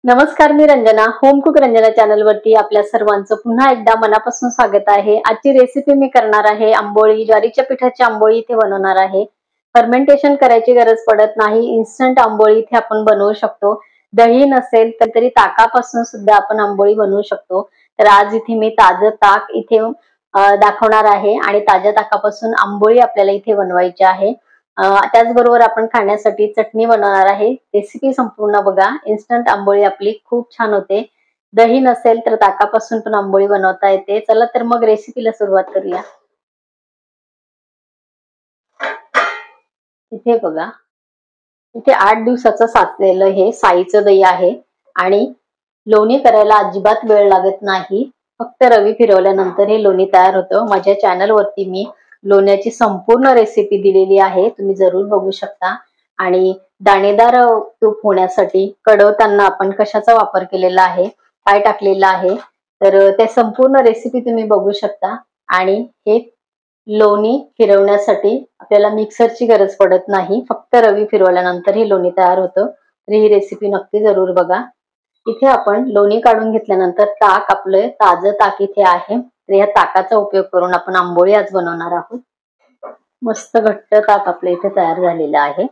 नमस्कार, मी Ranjana. Home cook Ranjana channel वरती आपल्या सर्वांचं पुन्हा एकदा मनापासून स्वागत आहे. आजची रेसिपी मी करणार आहे आंबोळी. ज्वारीच्या पिठाची आंबोळी इथे बनवणार आहे. फर्मेंटेशन करायची गरज पडत नाही. इन्स्टंट आंबोळी इथे आपण बनवू शकतो. दही नसेल तर तरी ताकापासून सुद्धा आपण आंबोळी बनवू शकतो. तर आज इथे मी ताजं ताक इथे दाखवणार आहे आणि ताज्या ताकापासून आंबोळी आपल्याला इथे बनवायची आहे. त्याचबरोबर आपण खाण्यासाठी चटणी बनवणार आहे. रेसिपी संपूर्ण बघा. इन्स्टंट आंबोळी आपली खूप छान होते. दही नसेल तर ताकापासून पण आंबोळी बनवता येते. चला तर मग रेसिपीला सुरुवात करूया. इथे बघा, इथे 8 दिवसाचं साचलेलं हे साईचं दही आहे आणि लोणी करायला अजिबात वेळ लागत नाही. फक्त रवी फिरवल्यानंतर हे लोणी तयार होतं. माझ्या चॅनल वरती मी लोण्याची संपूर्ण रेसिपी दिलेली आहे, तुम्ही जरूर बघू शकता. आणि दाणेदार तूप होण्यासाठी कडवताना आपण कशाचा वापर केलेला आहे, काय टाकलेला आहे, तर ते संपूर्ण रेसिपी तुम्ही बघू शकता. आणि हे लोणी फिरवण्यासाठी आपल्याला मिक्सरची गरज पडत नाही, फक्त रवी फिरवल्यानंतर हे लोणी तयार होतं. तर ही रेसिपी नक्की जरूर बघा. इथे आपण लोणी काढून घेतल्यानंतर ताक, आपलं ताजं ताक इथे आहे. तर या ताकाचा उपयोग करून आपण आंबोळी आज बनवणार आहोत. मस्त घट्ट ताक आपलं इथे तयार झालेलं आहे.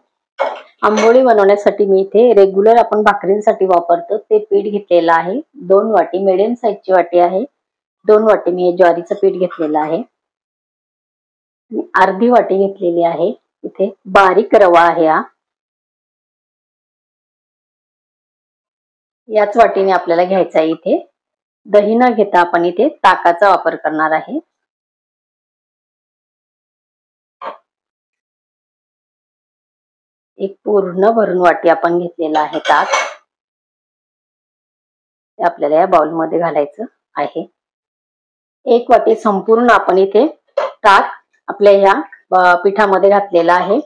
आंबोळी बनवण्यासाठी मी इथे रेग्युलर आपण भाकरींसाठी वापरतो ते पीठ घेतलेलं आहे. 2 वाटी, मिडियम साईजची वाटी आहे. 2 वाटी मी ज्वारीचं पीठ घेतलेलं आहे. अर्धी वाटी घेतलेली आहे. इथे बारीक रवा आहे. याच वाटीने आपल्याला घ्यायचा आहे. इथे दही न घेता आपण इथे ताकाचा वापर करणार आहे. एक पूर्ण भरून वाटी आपण घेतलेला आहे ताक. ते आपल्याला या बाउल मध्ये घालायचं आहे. 1 वाटी संपूर्ण आपण इथे ताक आपल्या ह्या पिठामध्ये घातलेला आहे.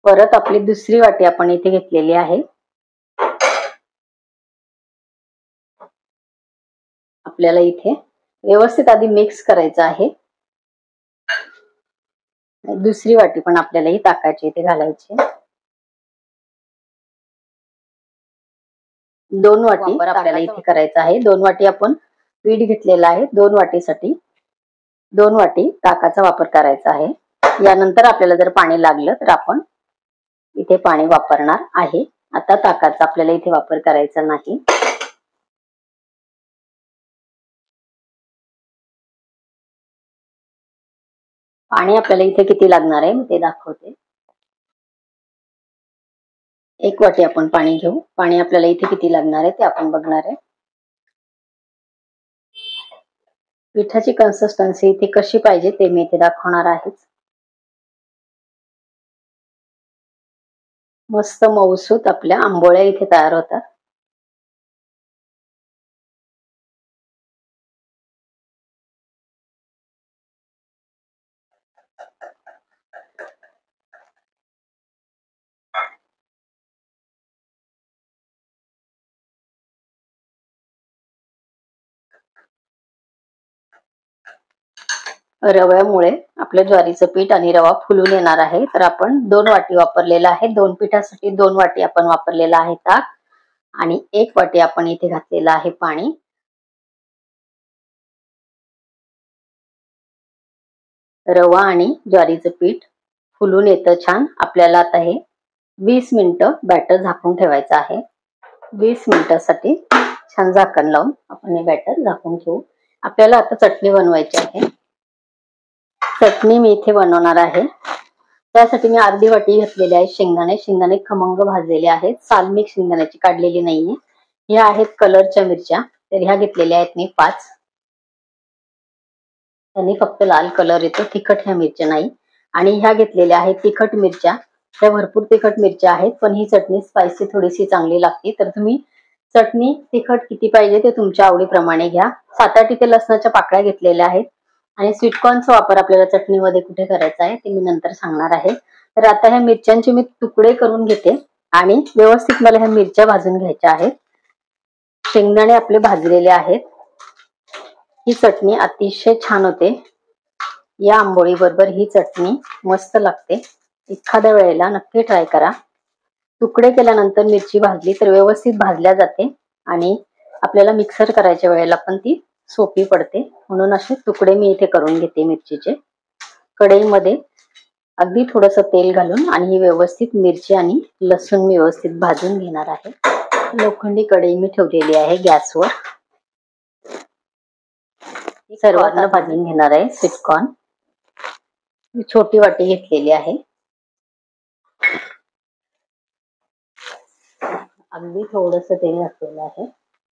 परत आपली दुसरी वाटी आपण इथे घेतलेली आहे. आपल्याला इथे व्यवस्थित आधी मिक्स करायचं आहे. दुसरी वाटी पण आपल्याला ही ताकाची इथे घालायची. 2 वाटी आपल्याला इथे करायचं आहे. 2 वाटी आपण पीठ घेतलेलं आहे. 2 वाटीसाठी 2 वाटी ताकाचा वापर करायचा आहे. यानंतर आपल्याला जर पाणी लागलं तर आपण इथे पाणी वापरणार आहे. आता ताकाचा आपल्याला इथे वापर करायचा नाही. पाणी आपल्याला इथे किती लागणार आहे मी ते दाखवते. 1 वाटी आपण पाणी घेऊ. पाणी आपल्याला इथे किती लागणार आहे ते आपण बघणार आहे. पिठाची कन्सिस्टन्सी इथे कशी पाहिजे ते मी इथे दाखवणार आहे. मस्त मऊसूत आपल्या आंबोळ्या इथे तयार होतात. रव्यामुळे आपल्या ज्वारीचं पीठ आणि रवा फुलून येणार आहे. तर आपण 2 वाटी वापरलेला आहे. 2 पिठासाठी 2 वाटी आपण वापरलेला आहे ताक आणि 1 वाटी आपण इथे घातलेला आहे पाणी. रवा आणि ज्वारीचं पीठ फुलून येतं छान. आपल्याला आता हे 20 मिनिटं बॅटर झाकून ठेवायचं आहे. 20 मिनिटासाठी छान झाकण लावून आपण हे बॅटर झाकून ठेवू. आपल्याला आता चटणी बनवायची आहे. चटणी मी इथे बनवणार आहे. त्यासाठी मी अर्धी वाटी घेतलेली आहे शेंगदाणे. शेंगदाणे खमंग भाजलेले आहेत. साल मी शेंगदाण्याची काढलेली नाहीये. ह्या आहेत कलरच्या मिरच्या. तर ह्या घेतलेल्या आहेत मी 5. त्यांनी फक्त लाल कलर येतो, तिखट ह्या मिरच्या नाही. आणि ह्या घेतलेल्या आहेत तिखट मिरच्या. त्या भरपूर तिखट मिरच्या आहेत, पण ही चटणी स्पायसी थोडीशी चांगली लागते. तर तुम्ही चटणी तिखट किती पाहिजे ते तुमच्या आवडीप्रमाणे घ्या. 7-8 इथे लसणाच्या पाकळ्या घेतलेल्या आहेत. आणि स्वीटकॉर्नचा वापर आपल्याला चटणीमध्ये कुठे करायचा आहे ते मी नंतर सांगणार आहे. तर आता ह्या मिरच्यांचे मी तुकडे करून घेते आणि व्यवस्थित मला ह्या मिरच्या भाजून घ्यायच्या आहेत. शेंगदाणे आपले भाजलेले आहेत. ही चटणी अतिशय छान होते. या आंबोळी बरोबर ही चटणी मस्त लागते. एखाद्या वेळेला नक्की ट्राय करा. तुकडे केल्यानंतर मिरची भाजली तर व्यवस्थित भाजल्या जाते आणि आपल्याला मिक्सर करायच्या वेळेला पण ती सोपी पडते, म्हणून असे तुकडे मी इथे करून घेते मिरचीचे. कढईमध्ये अगदी थोडंसं तेल घालून आणि ही व्यवस्थित मिरची आणि लसूण मी व्यवस्थित भाजून घेणार आहे. लोखंडी कढई मी ठेवलेली आहे गॅसवर. सर्वांना भाजून घेणार आहे स्वीटकॉर्न. छोटी वाटी घेतलेली आहे. अगदी थोडंसं तेल घातलेलं आहे.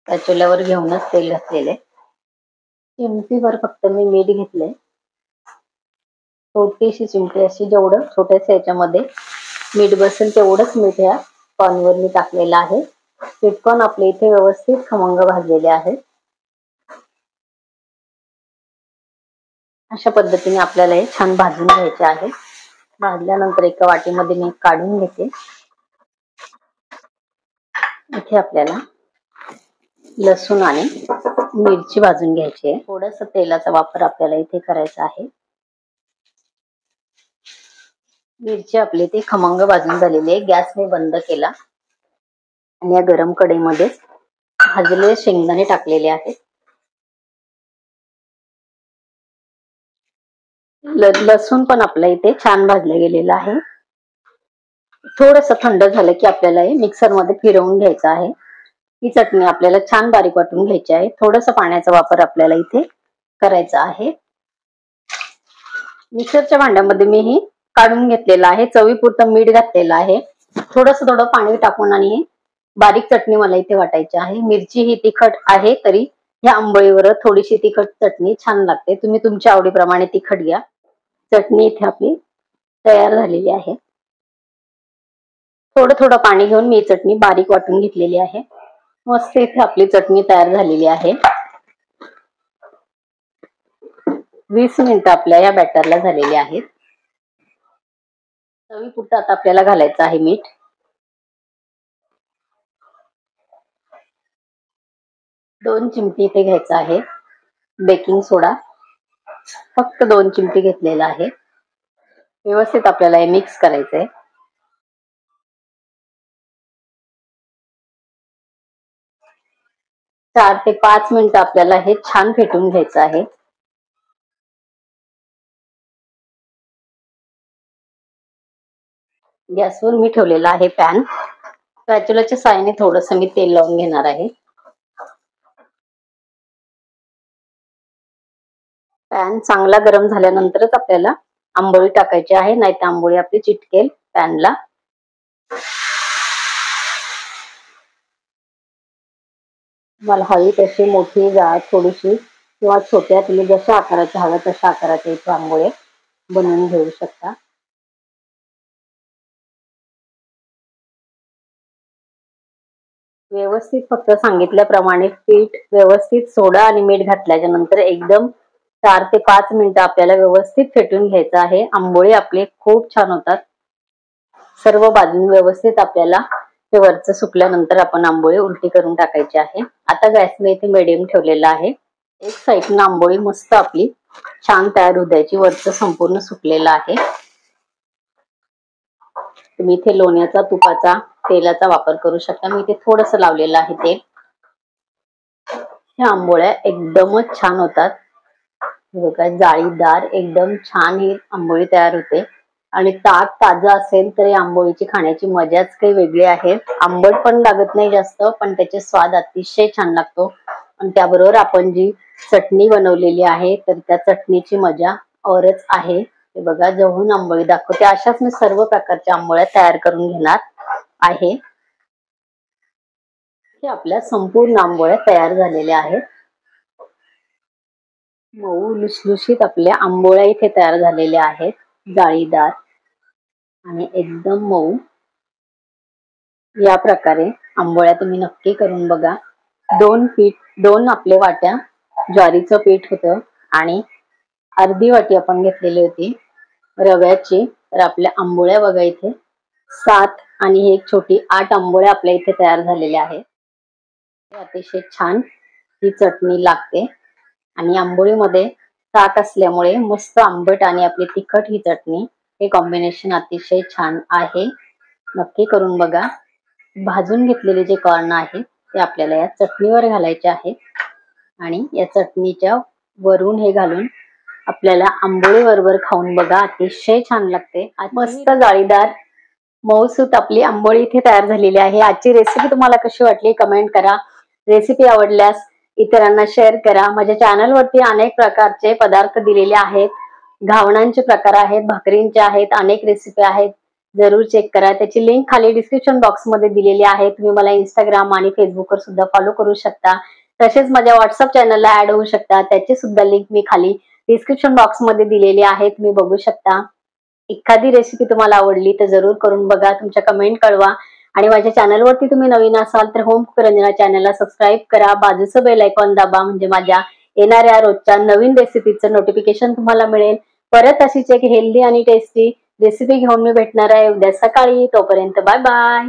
त्या चुल्यावर घेऊनच तेल घातलेले. चिमटीभर फक्त मी मीठ घेतले. छोटीशी चिमटी अशी, जेवढं छोट्याशा याच्यामध्ये मीठ बसेल तेवढंच मीठ या कॉर्नवर मी टाकलेलं आहे. स्वीटकॉर्न आपले इथे व्यवस्थित खमंग भाजलेले आहेत. अशा पद्धतीने आपल्याला हे छान भाजून घ्यायचे आहे. भाजल्यानंतर एका वाटीमध्ये मी काढून घेते. इथे आपल्याला लसूण आणि मिरची भाजून घ्यायची आहे. थोडंसं तेलाचा वापर आपल्याला इथे करायचा आहे. मिरची आपली इथे खमंग भाजून झालेली आहे. गॅस मी बंद केला आणि या गरम कढईमध्ये भाजलेले शेंगदाणे टाकलेले आहेत. लसूण पण आपल्या इथे छान भाजलं गेलेलं आहे. थोडंसं थंड झालं की आपल्याला हे मिक्सर मध्ये फिरवून घ्यायचं आहे. ही चटणी आपल्याला छान बारीक वाटून घ्यायची आहे. थोडंसं पाण्याचा वापर आपल्याला इथे करायचा आहे. मिक्सरच्या भांड्यामध्ये मी ही काढून घेतलेलं आहे. चवीपुरतं मीठ घातलेलं आहे. थोडं पाणी टाकून आणि हे बारीक चटणी मला इथे वाटायची आहे. मिरची ही तिखट आहे, तरी या आंबोळीवर थोडीशी तिखट चटणी छान लागते. तुम्ही तुमच्या आवडीप्रमाणे तिखट घ्या. चटणी इथे आपली तयार झालेली आहे. थोडं पाणी घेऊन मी चटणी बारीक वाटून घेतलेली आहे. मस्त इथे आपली चटणी तयार झालेली आहे. 20 मिनिटं आपल्या या बॅटरला झालेली आहेत. चवीपुरतं आता आपल्याला घालायचं आहे मीठ. दोन चिमटी इथे घ्यायचा आहे. बेकिंग सोडा फक्त 2 चिमटी घेतलेला आहे. व्यवस्थित आपल्याला हे मिक्स करायचंय. 4 ते 5 मिनिटं आपल्याला हे छान फेटून घ्यायचं आहे. गॅसवर मी ठेवलेला आहे पॅन. स्पॅच्युलाच्या साहाय्याने थोडंसं मी तेल लावून घेणार आहे. पॅन चांगला गरम झाल्यानंतरच आपल्याला आंबोळी टाकायची आहे, नाहीतर आंबोळी आपली चिटकेल पॅनला. मला हवी तशी मोठी, जाड, थोडीशी किंवा छोट्या, तुम्ही जशा आकाराच्या हव्या तशा आकाराच्या इथे आंबोळ्या बनवून घेऊ शकता. व्यवस्थित फक्त सांगितल्याप्रमाणे पीठ व्यवस्थित सोडा आणि मीठ घातल्याच्या नंतर एकदम 4 ते 5 मिनिटं आपल्याला व्यवस्थित फेटून घ्यायचं आहे. आंबोळी आपले खूप छान होतात. सर्व बाजून व्यवस्थित आपल्याला ते वरचं सुकल्यानंतर आपण आंबोळी उलटी करून टाकायची आहे. आता गॅस मी इथे मीडियम ठेवलेला आहे. एक साईडनं आंबोळी मस्त आपली छान तयार होऊ द्यायची. वरचं संपूर्ण सुकलेलं आहे. तुम्ही इथे लोण्याचा, तुपाचा, तेलाचा वापर करू शकता. मी इथे थोडंसं लावलेलं आहे तेल. ह्या आंबोळ्या एकदमच छान होतात. बघा, जाळीदार एकदम छान ही आंबोळी तयार होते. आणि ताक ताजं असेल तर आंबोळीची खाण्याची मजाच काही वेगळी आहे. आंबट पण लागत नाही जास्त, पण त्याचे स्वाद अतिशय छान लागतो. आणि त्याबरोबर आपण जी चटणी बनवलेली आहे तर त्या चटणीची मजा औरच आहे. हे बघा, जवळून आंबोळी दाखवते. अशाच मी सर्व प्रकारच्या आंबोळ्या तयार करून घेणार आहे. हे आपल्या संपूर्ण आंबोळ्या तयार झालेल्या आहेत. मऊ लुसलुशीत आपल्या आंबोळ्या इथे तयार झालेल्या आहेत. जाळीदार आणि एकदम मऊ. या प्रकारे आंबोळ्या तुम्ही नक्की करून बघा. 2 आपले वाट्या ज्वारीचं पीठ होतं आणि अर्धी वाटी आपण घेतलेली होती रव्याची. तर आपल्या आंबोळ्या बघा इथे 7 आणि ही एक छोटी 8 आंबोळ्या आपल्या इथे तयार झालेल्या आहेत. अतिशय छान ही चटणी लागते आणि आंबोळीमध्ये ताक असल्यामुळे मस्त आंबट आणि आपली तिखट ही चटणी, हे कॉम्बिनेशन अतिशय छान आहे. नक्की करून बघा. भाजून घेतलेले जे कॉर्न आहे ते आपल्याला या चटणीवर घालायचे आहे आणि या चटणीच्या वरून हे घालून आपल्याला आंबोळी बरोबर खाऊन बघा, अतिशय छान लागते. मस्त जाळीदार मऊसूत आपली आंबोळी इथे तयार झालेली आहे. आजची रेसिपी तुम्हाला कशी वाटली कमेंट करा. रेसिपी आवडल्यास इतरांना शेअर करा. माझ्या चॅनलवरती अनेक प्रकारचे पदार्थ दिलेले आहेत. घावणांचे प्रकार आहेत, भाकरींचे आहेत, अनेक रेसिपी आहेत. जरूर चेक करा. त्याची लिंक खाली डिस्क्रिप्शन बॉक्समध्ये दिलेली आहे. तुम्ही मला इंस्टाग्राम आणि फेसबुकवर सुद्धा फॉलो करू शकता. तसेच माझ्या व्हॉट्सअप चॅनलला ऍड होऊ शकता. त्याची सुद्धा लिंक मी खाली डिस्क्रिप्शन बॉक्समध्ये दिलेली आहे. तुम्ही बघू शकता. एखादी रेसिपी तुम्हाला आवडली तर जरूर करून बघा. तुमच्या कमेंट कळवा आणि माझ्या चॅनलवरती तुम्ही नवीन असाल तर होम कुक रंजना चॅनलला सबस्क्राईब करा. बाजूचं बेल आयकॉन दाबा म्हणजे माझ्या येणाऱ्या रोजच्या नवीन रेसिपीचं नोटिफिकेशन तुम्हाला मिळेल. परत अशीच एक हेल्दी आणि टेस्टी रेसिपी घेऊन मी भेटणार आहे उद्या सकाळी. तोपर्यंत बाय बाय.